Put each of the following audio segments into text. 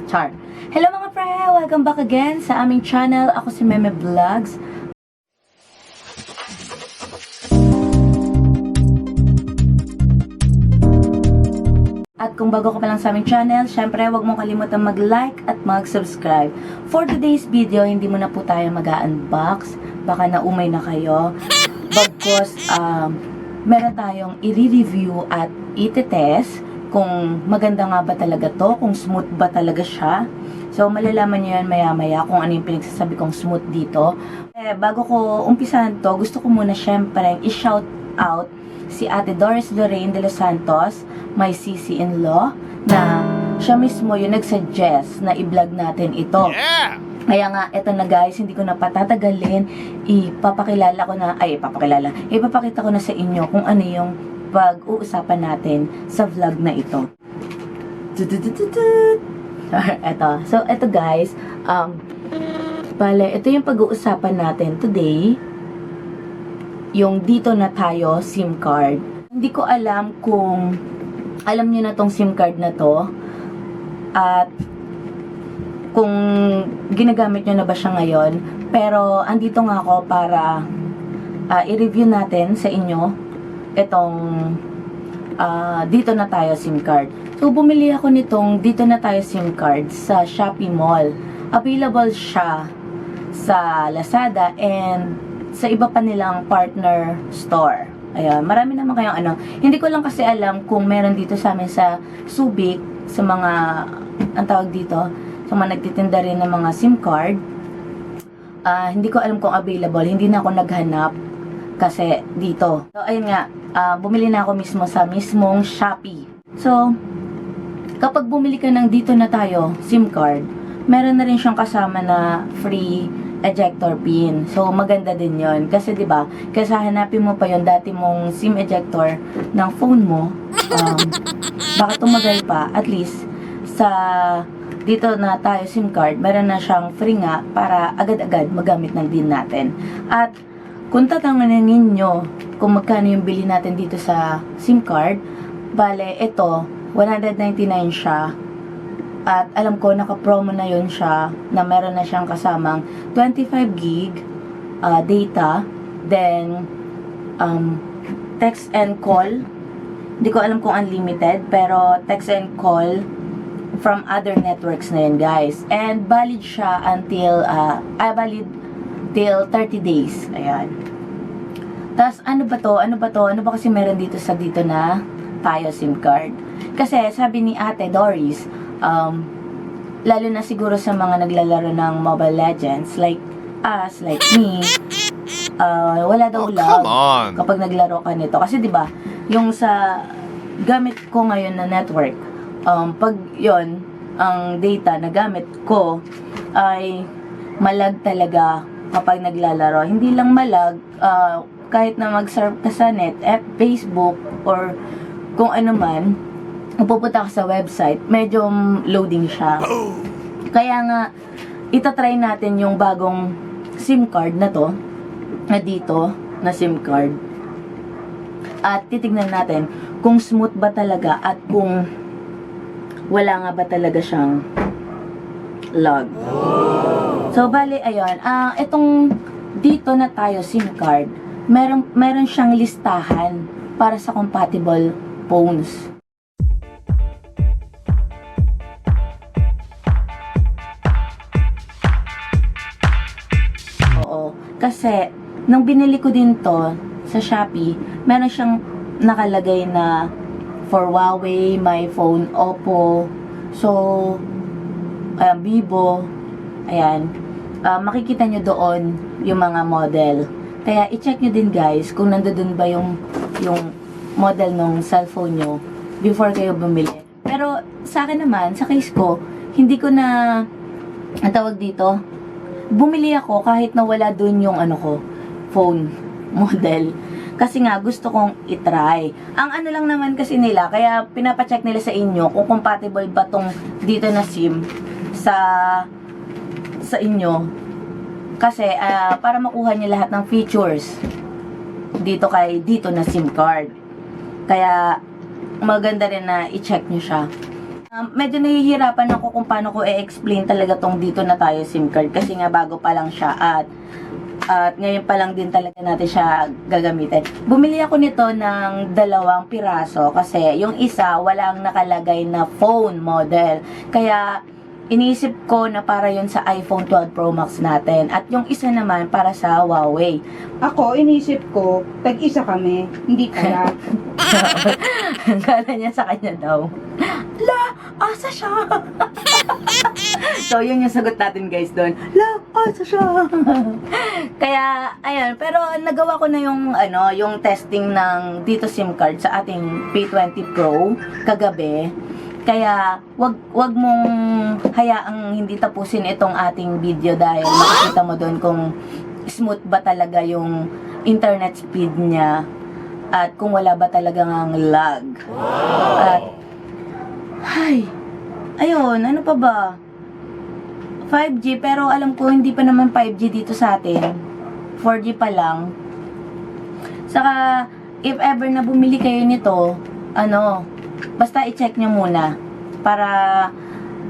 Char. Hello mga pre! Welcome back again sa aming channel. Ako si Meme Vlogs. At kung bago ka pa lang sa aming channel, syempre huwag mong kalimutan mag-like at mag-subscribe. For today's video, hindi mo na po tayo mag-unbox. Baka naumay na kayo. Bagkos, meron tayong i-review at i-test kung maganda nga ba talaga to, kung smooth ba talaga siya. So, malalaman nyo yan maya-maya kung ano yung pinagsasabi kong smooth dito. Bago ko umpisahan to, gusto ko muna syempre i-shout out si Ate Doris Lorraine de los Santos, my sisi-in-law, na siya mismo yung nag-suggest na i-vlog natin ito. Yeah! Kaya nga, eto na guys, hindi ko na patatagalin, ipapakita ko na sa inyo kung ano yung pag-uusapan natin sa vlog na ito. Eto. So, eto guys, ito yung pag-uusapan natin today, yung dito na tayo SIM card. Hindi ko alam kung alam nyo na tong SIM card na to at kung ginagamit nyo na ba siya ngayon, pero andito nga ako para i-review natin sa inyo itong dito na tayo SIM card. So bumili ako nitong dito na tayo SIM card sa Shopee Mall. Available siya sa Lazada and sa iba pa nilang partner store. Ayan, marami naman kayong ano. Hindi ko lang kasi alam kung meron dito sa amin sa Subic, sa mga, ang tawag dito, sa mga nagtitinda rin ng mga SIM card. Hindi ko alam kung available. Hindi na ako naghanap kasi dito. So, ayun nga, bumili na ako mismo sa mismong Shopee. So, kapag bumili ka ng dito na tayo SIM card, meron na rin siyang kasama na free ejector pin. So, maganda din yon. Kasi, di ba, kaysa hanapin mo pa yung dati mong SIM ejector ng phone mo, baka tumagal pa, at least, sa dito na tayo SIM card, meron na siyang free nga para agad-agad magamit na din natin. At, kung tatanungin ninyo kung magkano yung bili natin dito sa SIM card, bale, ito, 199 siya. At alam ko, naka-promo na yun siya, na meron na siyang kasamang 25 gig data, then text and call. Hindi ko alam kung unlimited, pero text and call from other networks na yun, guys. And valid siya until, valid till 30 days. Ayan. Tapos, ano ba to? Ano ba kasi meron dito sa dito na tayo SIM card? Kasi, sabi ni Ate Doris, lalo na siguro sa mga naglalaro ng Mobile Legends like us, like me, wala daw lag kapag naglaro ka nito. Kasi 'di ba, yung sa gamit ko ngayon na network, pag 'yon ang data na gamit ko ay malag talaga kapag naglalaro. Hindi lang malag, kahit na mag-surf ka sa net, Facebook or kung ano man, pupunta ka sa website, medyo loading siya. Kaya nga, itatry natin yung bagong SIM card na to, na dito, na SIM card. At titignan natin kung smooth ba talaga at kung wala nga ba talaga siyang lag. So, bali, ayun. Itong dito na tayo SIM card, meron siyang listahan para sa compatible phones. Kasi, nung binili ko din to sa Shopee, meron siyang nakalagay na for Huawei, my phone, Oppo, so, Vivo, ayan. Makikita nyo doon yung mga model. Kaya, i-check nyo din guys kung nandoon ba yung model ng cellphone nyo before kayo bumili. Pero, sa akin naman, sa case ko, hindi ko na, ang tawag dito, bumili ako kahit na wala dun yung phone model. Kasi nga, gusto kong itry. Ang ano lang naman kasi nila, kaya pinapacheck nila sa inyo kung compatible ba tong dito na SIM sa inyo. Kasi, para makuha niyo lahat ng features dito na SIM card. Kaya, maganda rin na i-check nyo siya. Medyo nahihirapan ako kung paano ko i-explain talaga tong dito na tayo SIM card kasi nga bago pa lang siya at ngayon pa lang din talaga natin siya gagamitin. Bumili ako nito ng 2 piraso kasi yung isa walang nakalagay na phone model. Kaya iniisip ko na para yun sa iPhone 12 Pro Max natin at yung isa naman para sa Huawei. Ako, inisip ko, tag-isa kami, hindi pala. Kala niya sa kanya daw. La, asa siya? So, yun yung sagot natin guys doon. La, asa siya? Kaya, ayun. Pero nagawa ko na yung, yung testing ng dito SIM card sa ating P20 Pro kagabi. Kaya, wag mong hayaang hindi tapusin itong ating video dahil makikita mo doon kung smooth ba talaga yung internet speed niya at kung wala ba talagang lag. At ayun, ano pa ba? 5G, pero alam ko hindi pa naman 5G dito sa atin. 4G pa lang. Saka, if ever na bumili kayo nito, basta i-check nyo muna para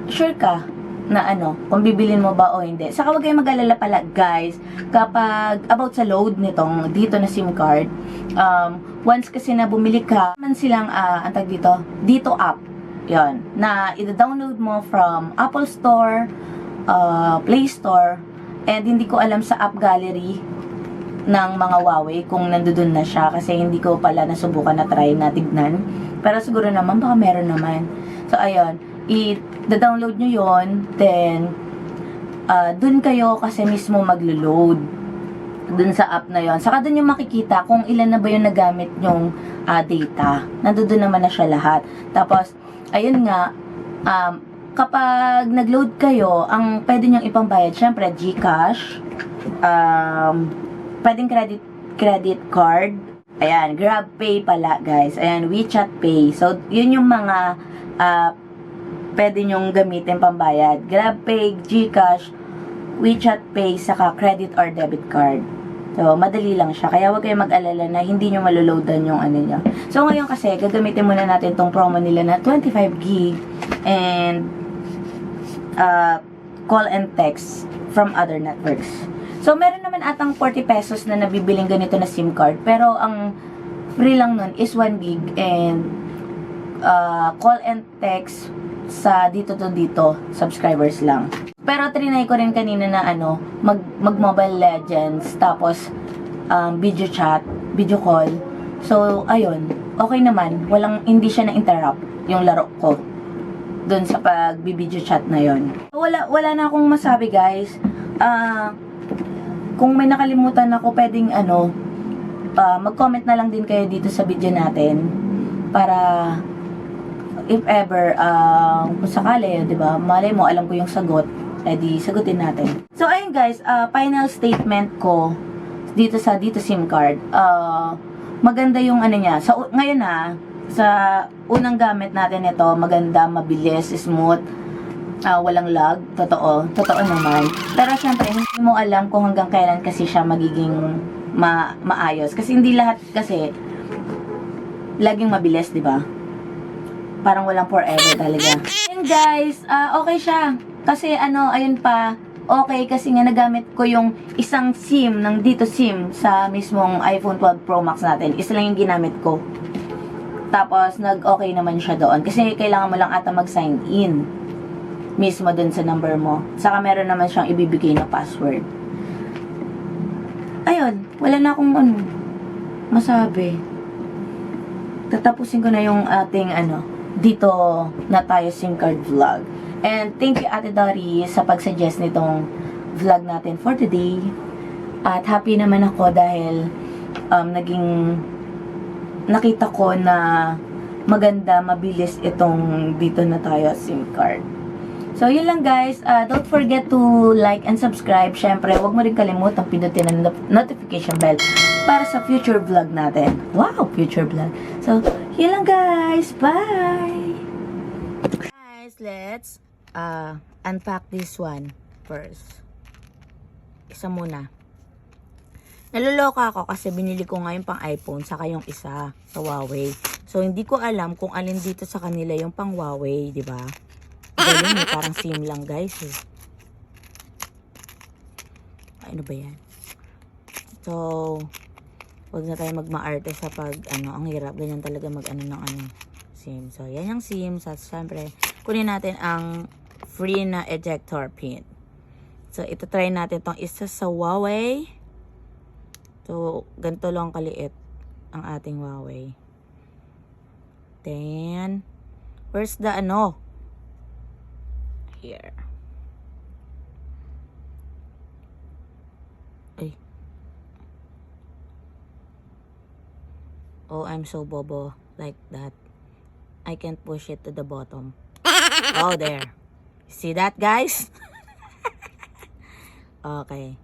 sure ka na kung bibilin mo ba o hindi. Saka huwag kayong mag-alala pala guys, kapag about sa load nitong dito na SIM card, once kasi na bumili ka, man silang, antag dito app, yon na i-download mo from Apple Store, Play Store, and hindi ko alam sa app gallery ng mga Huawei kung nandoon na siya kasi hindi ko pala nasubukan na try na tignan. Pero siguro naman, baka meron naman. So, ayun, i-download nyo yon, then, dun kayo kasi mismo maglo-load dun sa app na yon. Saka dun yung makikita kung ilan na ba yung nagamit yung data. Nandoon naman na siya lahat. Tapos, ayun nga, kapag nag-load kayo, ang pwede nyong ipambayad, syempre, GCash, pwedeng credit card, ayan, GrabPay pala, guys, ayan, WeChat Pay. So, yun yung mga pwede nyong gamitin pambayad. GrabPay, GCash, WeChat Pay, saka credit or debit card. So, madali lang siya. Kaya huwag kayong mag-alala na hindi nyo maloloadan yung nyo. So, ngayon kasi, gagamitin muna natin tong promo nila na 25 gig and call and text from other networks. So, meron naman atang 40 pesos na nabibiling ganito na SIM card. Pero, ang free lang nun is 1 gig and call and text sa dito subscribers lang. Pero trinay ko rin kanina na mag Mobile Legends, tapos video chat, video call. So, ayun, okay naman. Hindi siya na-interrupt yung laro ko doon sa pag-video chat na yon. Wala na akong masabi, guys. Kung may nakalimutan ako, pwedeng mag-comment na lang din kayo dito sa video natin para if ever, kung sakali, 'di ba? Malay mo, alam ko yung sagot, edi sagutin natin. So, ayun guys, final statement ko dito SIM card. Maganda yung niya. So, ngayon sa unang gamit natin ito, maganda, mabilis, smooth, walang lag, totoo naman. Pero syempre, hindi mo alam kung hanggang kailan kasi siya magiging maayos. Kasi hindi lahat kasi laging mabilis, 'di ba? Parang walang forever talaga. And guys, okay siya. Kasi ayun pa, okay kasi nga nagamit ko yung isang SIM ng dito SIM sa mismong iPhone 12 Pro Max natin. Isa lang yung ginamit ko. Tapos, nag-okay naman siya doon. Kasi kailangan mo lang ata mag-sign in mismo dun sa number mo. Saka meron naman siyang ibibigay na password. Ayun, wala na akong masabi. Tatapusin ko na yung ating dito na tayo SIM card vlog. And thank you Ate Dory sa pag-suggest nitong vlog natin for today. At happy naman ako dahil nakita ko na maganda, mabilis itong dito na tayo SIM card. So, yun lang guys. Don't forget to like and subscribe. Syempre, huwag mo rin kalimutan pindutin ang notification bell para sa future vlog natin. Wow, future vlog. So, yun lang guys. Bye! Guys, let's unpack this one first. Isa muna. Naluloka ako kasi binili ko ngayon pang iPhone saka yung isa sa Huawei. So, hindi ko alam kung alin dito sa kanila yung pang Huawei, di ba? Galing eh, parang SIM lang guys eh. Ano ba yan? So, wag na tayo magmaarte sa pag, ang hirap. Ganyan talaga mag-ano ng SIM. So, yan yung SIM. So, syempre, kunin natin ang free na ejector pin. So, ito try natin tong isa sa Huawei. So, ganito lang kaliit ang ating Huawei. Then, where's the Here. Ay. Oh, I'm so bobo like that. I can't push it to the bottom. Oh, there. See that, guys? Okay.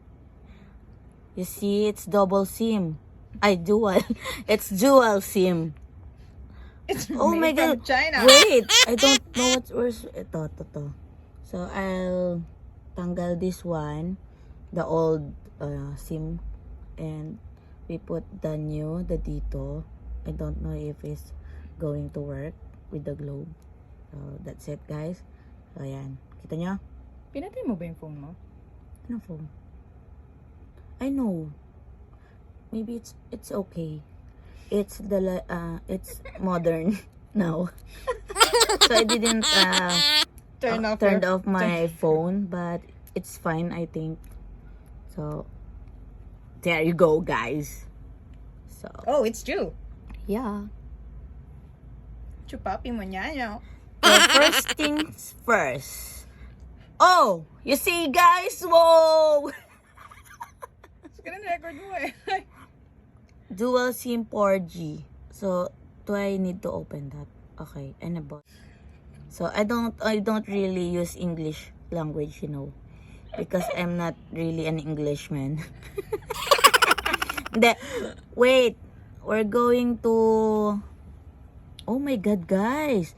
You see, it's double SIM. Ay, dual. It's dual SIM. It's Oh my made from God. China. Wait, I don't know where's ito. So, I'll tanggal this one, the old SIM, and we put the new, the dito. I don't know if it's going to work with the globe. So, that's it, guys. So, ayan. Kita nyo? Pinatay mo ba yung phone mo? Ano phone? I know. Maybe it's okay. It's modern now. So I didn't turned off my phone, but it's fine, I think. So there you go, guys. So Oh, it's Jew. yeah. Chupapi mo niya, no? So first things first. Oh, you see, guys? Whoa! Ganun record mo eh. Dual SIM 4G. So, do I need to open that? Okay, and about. So, I don't really use English language, because I'm not really an Englishman. Wait, we're going to. Oh my God, guys!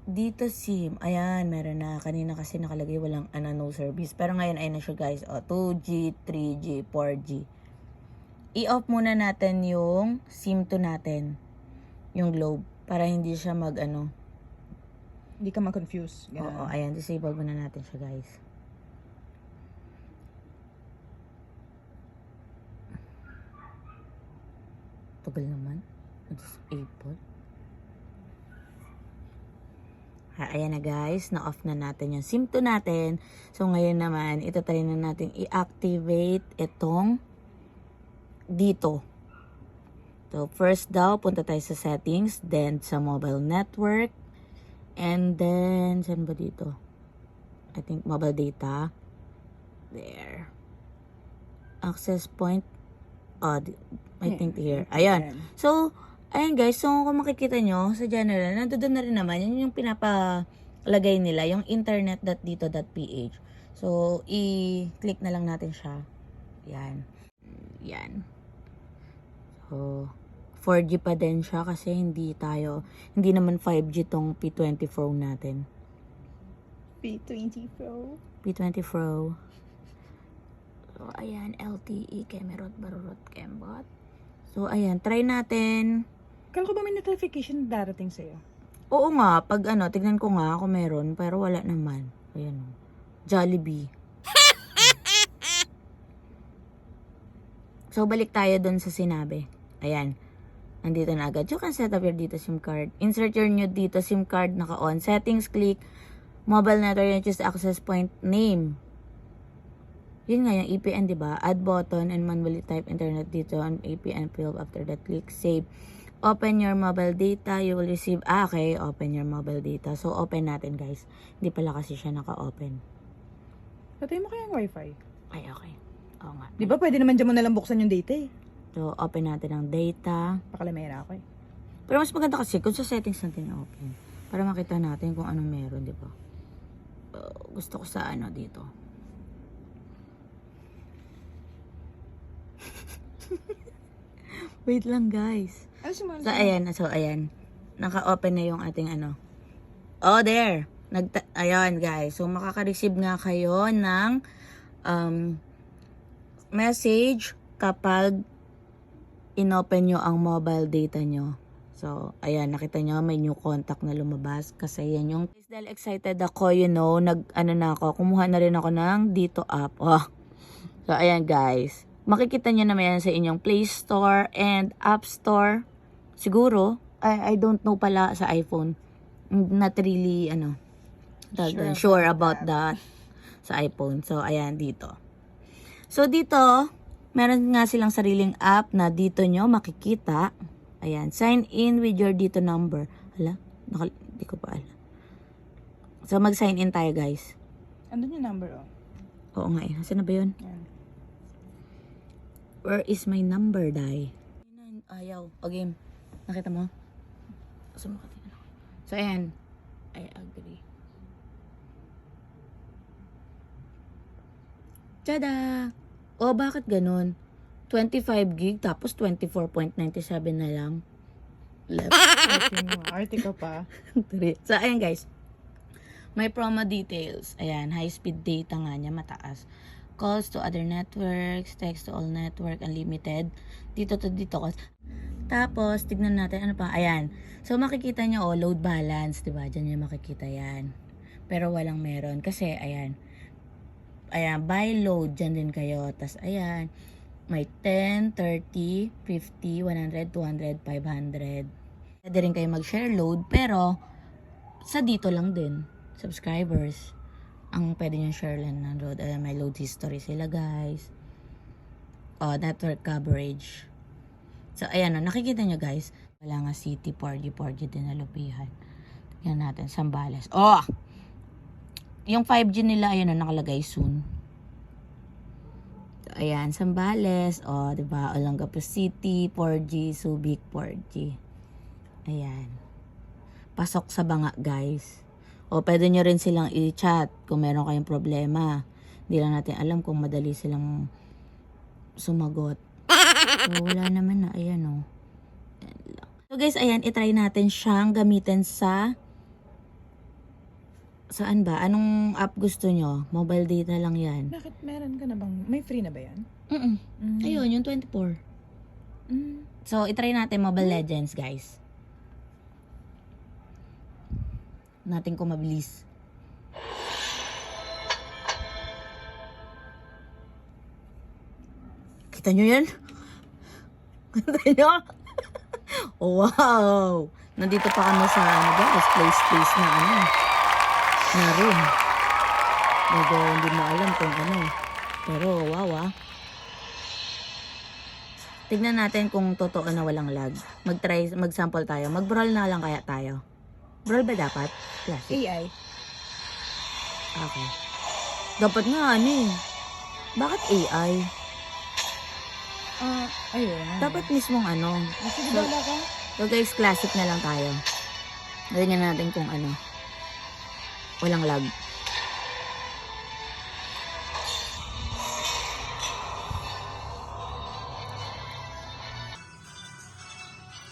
Dito SIM. Ayan, meron na. Kanina kasi nakalagay walang no service. Pero ngayon ay na siya, guys. 2G, 3G, 4G. I-off muna natin yung SIM 2 natin. Yung globe. Para hindi siya Hindi ka ma-confuse. Oo, ayan. Disable muna natin siya, guys. Tagal naman. Disable. Ayan na, guys, na-off na natin yung SIM 2 natin. So, ngayon naman, itatry na natin i-activate itong dito. So, first daw, punta tayo sa settings, then sa mobile network, and then, saan ba dito? I think mobile data. There. Access point. Oh, I think here. Ayan. So, ayan guys, so kung makikita nyo sa general, nandoon na rin naman, yun yung pinapalagay nila, yung internet.dito.ph. So, i-click na lang natin siya. Yan. Yan. So, 4G pa din siya kasi hindi naman 5G tong P20 Pro natin. P20 Pro. P20 Pro. So, ayan, LTE, Kemerot, Barurot, Kembot. So, ayan, try natin. Kala ko ba may notification darating sa'yo? Oo nga, pag tignan ko nga kung meron, pero wala naman. Ayan o. Jollibee. So, balik tayo dun sa sinabi. Ayan. Nandito na agad. You can set up your dito SIM card. Insert your new dito SIM card. Naka-on. Settings, click. Mobile network, and choose access point name. Yun nga yung EPN, diba? Add button and manually type internet dito on EPN field. After that, click save. Open your mobile data. You will receive, okay, open your mobile data. So, open natin, guys. Hindi pala kasi siya naka-open. Patay mo kaya yung wifi? Ay, okay. Oo nga. Di ba pwede naman dyan mo nalang buksan yung data eh? So, open natin ang data. Pakalamera ako eh. Pero mas maganda kasi kung sa settings natin open. Para makita natin kung anong meron, di ba? Gusto ko sa dito. Wait lang, guys. So, ayan. Naka-open na yung ating Oh, there. Ayan, guys. So, makaka-receive nga kayo ng message kapag inopen nyo ang mobile data nyo. So, So, ayan, nakita nyo, may new contact na lumabas. Kasi yan yung, dahil excited ako, you know, kumuha na rin ako ng dito app. Oh. So, ayan guys. Makikita nyo naman yan sa inyong Play Store and App Store. Siguro, I don't know pala sa iPhone. Not really, sure about that sa iPhone. So, ayan, dito. So, dito, meron nga silang sariling app na dito nyo makikita. Ayan, sign in with your dito number. Hala, hindi ko pa alam. So, mag-sign in tayo, guys. Andun yung number, oh. Oo nga eh. Saan na ba yun? Yan. Where is my number, Day? Ayaw. O, game. Nakita mo? So, ayan. I agree. Tada! O, bakit ganun? 25 gig tapos 24.97 na lang. Left. Arte ka pa. So, ayan guys. May promo details. Ayan, high-speed data nga niya, mataas. Calls to other networks, text to all network, unlimited. Dito to dito. Tapos, tignan natin, ano pa? Ayan. So, makikita niyo, load balance, diba? Diyan niyo makikita yan. Pero walang meron. Kasi, ayan. Ayan, buy load. Diyan din kayo. Tapos, ayan. May 10, 30, 50, 100, 200, 500. Pwede rin kayo mag-share load. Pero, sa dito lang din. Subscribers. Ang pwede nyo share lang ng load. Ayan, may load history sila, guys. Network coverage. So, ayan, nakikita nyo, guys. Wala nga city, 4G din na lupihan. Tignan natin, Sambales. Yung 5G nila, ayan, nakalagay soon. So, ayan, Sambales. Diba? Olongapo City, 4G, Subic, 4G. Ayan. Pasok sa banga, guys. Pwede nyo rin silang i-chat kung meron kayong problema. Hindi lang natin alam kung madali silang sumagot. So, wala naman na. Ayan, o. So, guys, ayan, itry natin siyang gamitin sa... Saan ba? Anong app gusto nyo? Mobile data lang yan. Bakit meron ka na bang... May free na ba yan? Ayun, yung 24. So, itry natin Mobile Legends, guys. Natin kung mabilis. Kita nyo yan? Kita nyo? Wow! Nandito pa kami sa, guys, place na na room. Medyo hindi mo alam kung ano. Pero, wow, Tignan natin kung totoo na walang lag. Mag-sample tayo. Mag-brawl na lang kaya tayo. Brawl ba dapat? Classic. AI. Okay. Dapat nga, Bakit AI? Ayun. Dapat mismong Sige, bala ka. So guys, classic na lang tayo. Ganyan natin kung walang lag.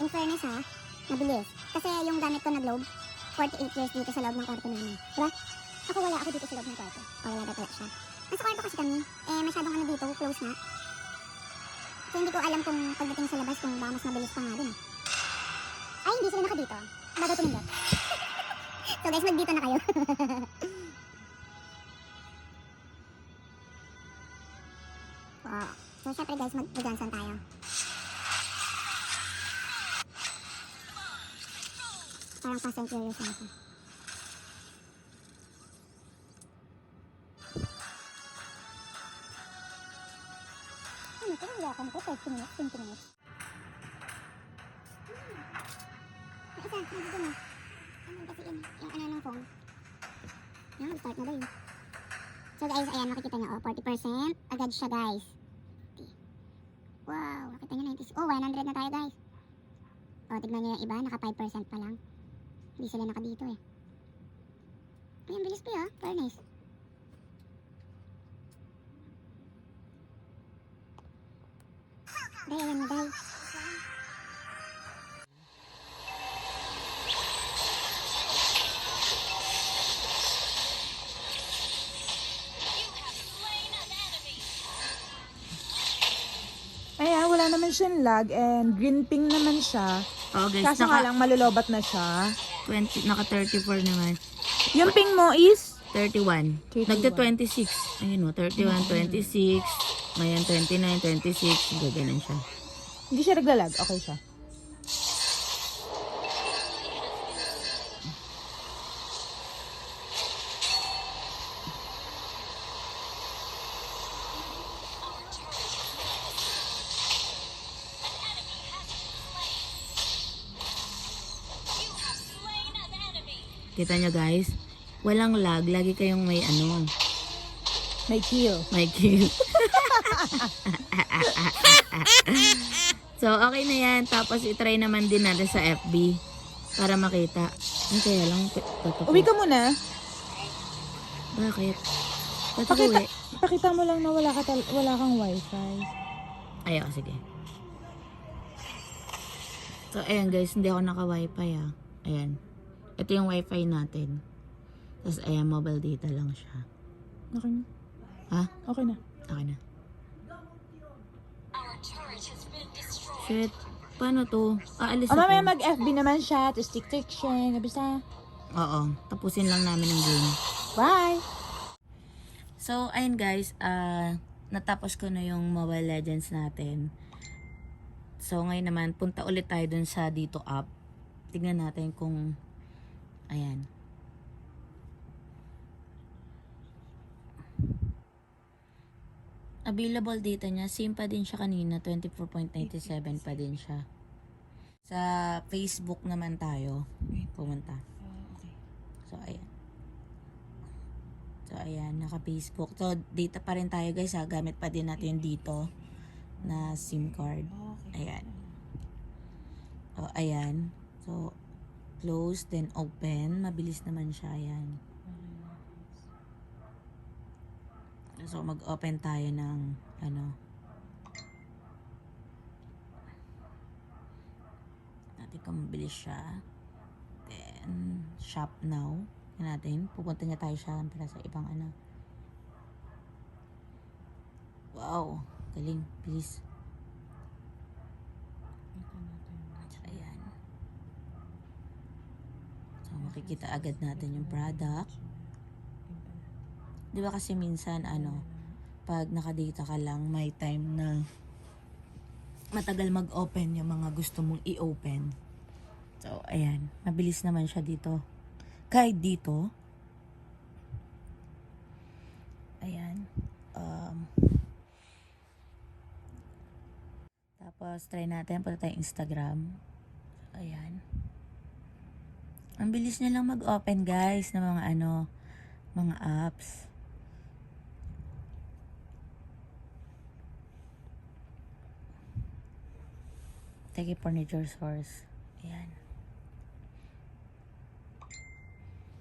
In fairness mabilis. Kasi yung gamit ko na globe, 48 years dito sa loob ng kwarto namin. Diba? Wala ako dito sa loob ng kwarto. Wala daw pala siya. Nasa kwarto kasi kami, masyadong dito, close na. So hindi ko alam kung pagdating sa labas kung baka mas mabilis pa nga din. Ay, hindi sila naka dito. Bago pinindot. So guys, mag dito na kayo. Wow. So syempre guys, mag-Johnson tayo. Parang fast and curious na ako. Ito yung yakan ko, 30 minutes, 20 minutes. Isa, nandito na. Kasi yung ng phone. Yan, start na ba yun? So guys, ayan, makikita nyo, 40%. Agad siya guys. Wow, nakita nyo 90. 100 na tayo guys. Tignan nyo yung iba, naka 5% pa lang. Hindi sila naka dito Ay, ang bilis pa fairness. Day, ayan na day. Ayan, wala naman siyang lag and green ping naman siya. Oh, guys, Kaso nga lang, malulobat na siya. naka 34 naman. Yung ping mo is? 31. 31. Nagta-26. Ayun o, 31, 26. Ngayon, 29, 26. Gaganan siya. Hindi siya naglalag. Okay siya. Kita nyo guys, walang lag. Lagi kayong may ano, May kill. may kill. So, okay na yan. Tapos, itry naman din natin sa FB para makita. Ay, kaya lang, totoo. Uwi ka muna. Bakit? Ba't ako Pakita, uwi? pakita mo lang na wala kang wifi. Ayaw, sige. So, ayan guys, hindi ako naka-wifi ah. Ayan. Ito yung wifi natin. Tapos, ayan, mobile data lang siya. Okay na. Ha? Okay na. Okay na. Shit. Paano to? Aalis O ako. mamaya mag-FB naman siya. Tapos TikTok siya. Nabisa. Oo. Tapusin lang namin ang game. Bye! So, ayun guys. Natapos ko na yung Mobile Legends natin. So, ngayon naman, punta ulit tayo dun sa dito app. Tignan natin kung ayan. Available data niya. Same pa din siya kanina. 24.97 pa din siya. Sa Facebook naman tayo. Pumunta. So, ayan. So, ayan. Naka-Facebook. So, data pa rin tayo guys ha. Gamit pa din natin yung dito na SIM card. Ayan. So, ayan. So, close, then open. Mabilis naman siya. Ayan. So, mag-open tayo ng ano. Natin kung mabilis siya. Then, shop now. Yan natin. Pupunta niya tayo siya sa ibang ano. Wow. Galing. Bilis. So, ayan. So, makikita agad natin yung product. Di ba kasi minsan, ano, pag nakadata ka lang, may time na matagal mag-open yung mga gusto mong i-open. So, ayan. Mabilis naman siya dito. Kahit dito. Ayan. Tapos, try natin. Punta tayong Instagram. Ayan. Ang bilis niya lang mag-open, guys, ng mga ano, mga apps. Take furniture source. Ayan.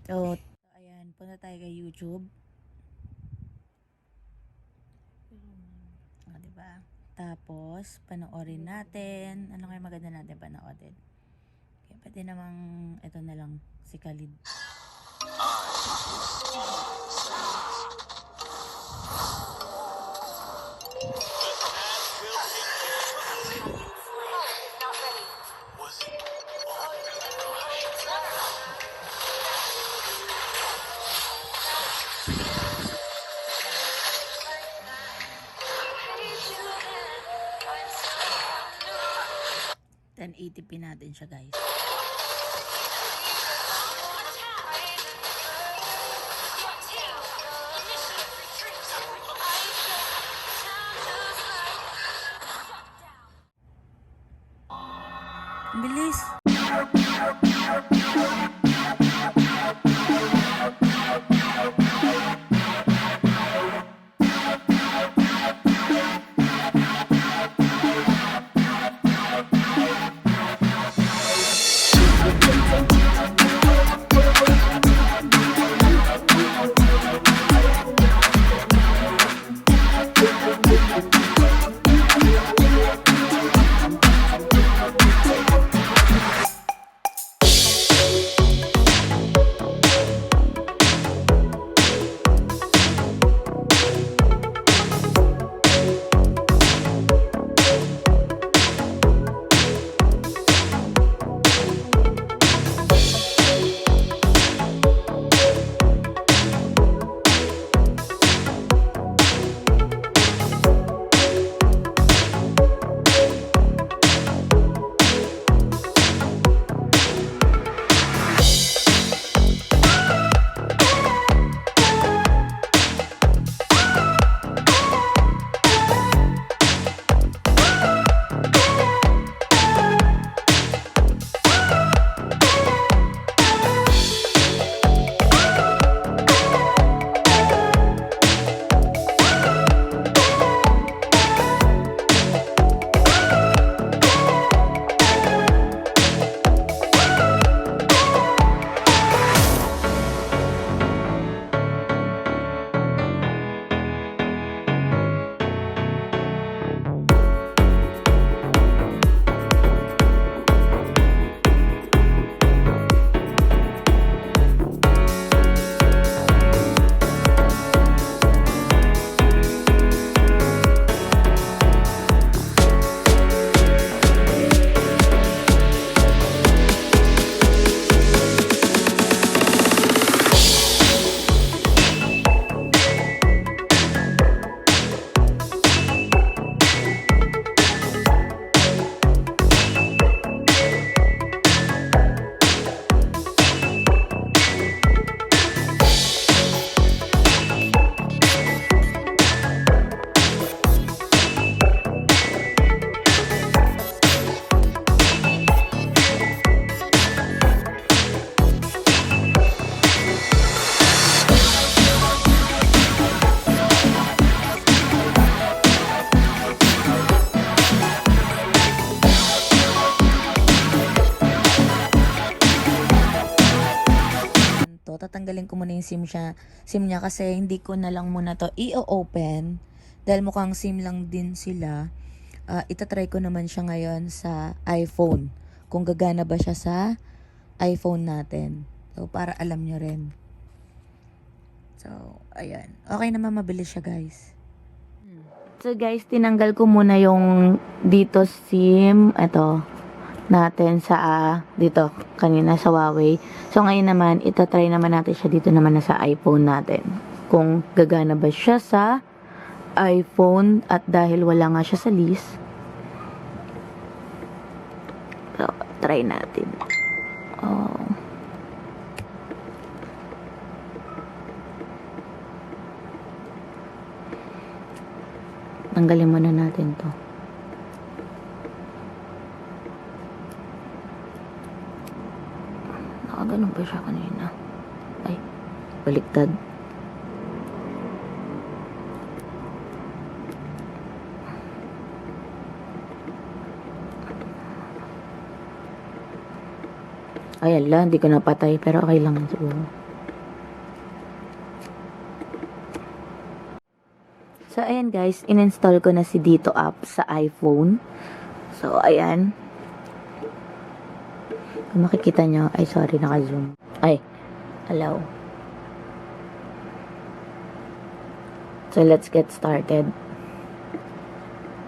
So, ayan. Punta tayo kay YouTube. O, diba? Tapos, panoorin natin. Ano kayo maganda natin panoorin? Okay, pwede namang, ito na lang, si Khalid. Then 80p natin siya guys. Ang bilis. tatanggalin ko muna yung SIM niya kasi hindi ko na lang muna to i-open dahil mukhang SIM lang din sila. Itatry ko naman siya ngayon sa iPhone. Kung gagana ba siya sa iPhone natin. So, para alam nyo rin. So, ayan. Okay naman, mabilis siya, guys. So, guys, tinanggal ko muna yung dito SIM, ito, natin sa, dito, kanina sa Huawei. So, ngayon naman, itatry naman natin siya dito naman na sa iPhone natin. Kung gagana ba siya sa iPhone at dahil wala nga siya sa list. So, try natin. Oh. Tanggalin muna natin to. Nakaganon ba siya kanina? Ay, baliktad. Ay, ala, hindi ko napatay. Pero okay lang siguro. So, ayan guys. In-install ko na si Dito app sa iPhone. So, ayan. Kung makikita nyo. Ay, sorry, naka-zoom. Ay, allow. So, let's get started.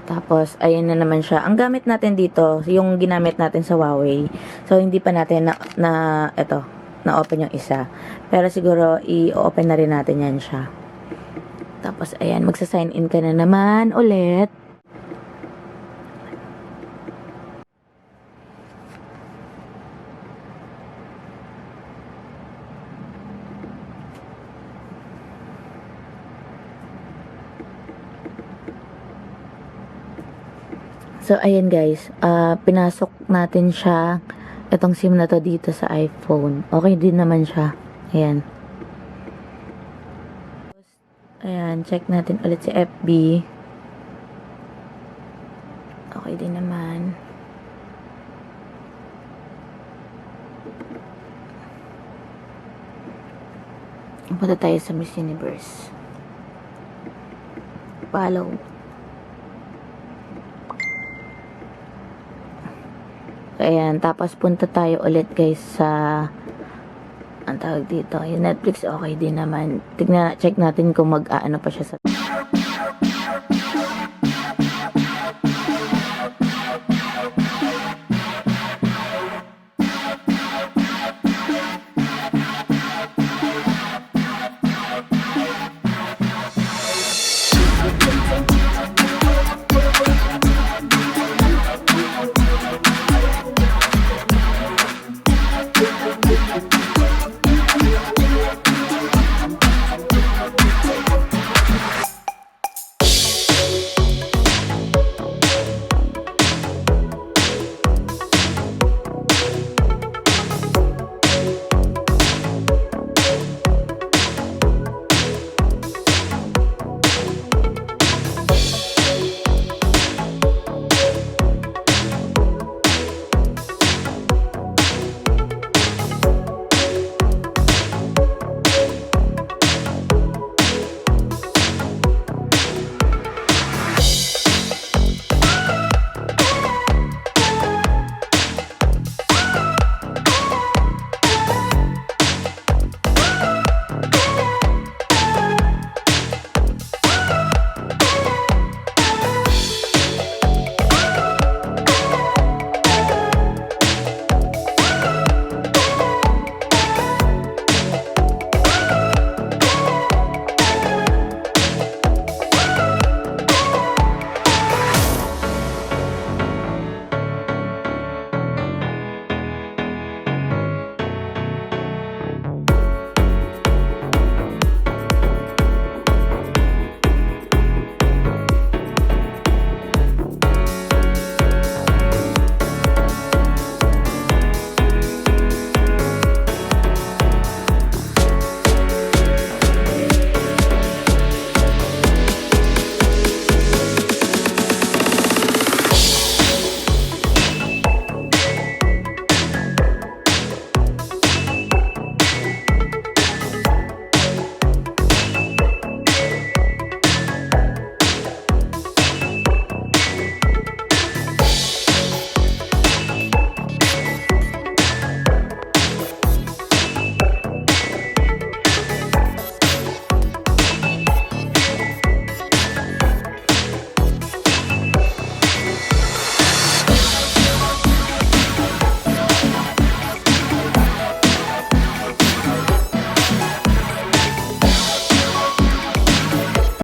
Tapos, ayan na naman siya. Ang gamit natin dito, yung ginamit natin sa Huawei. So, hindi pa natin na-open yung isa. Pero siguro, i-open na rin natin yan siya. Tapos, ayan, magsa-sign in ka na naman ulit. So, ayan guys, pinasok natin siya, itong SIM na to dito sa iPhone. Okay din naman siya. Ayan. Ayan, check natin ulit si FB. Okay din naman. Punta tayo sa Miss Universe. Follow. Ayan, tapos punta tayo ulit guys sa ang tawag dito, yung Netflix okay din naman. Check natin kung mag-aano pa siya sa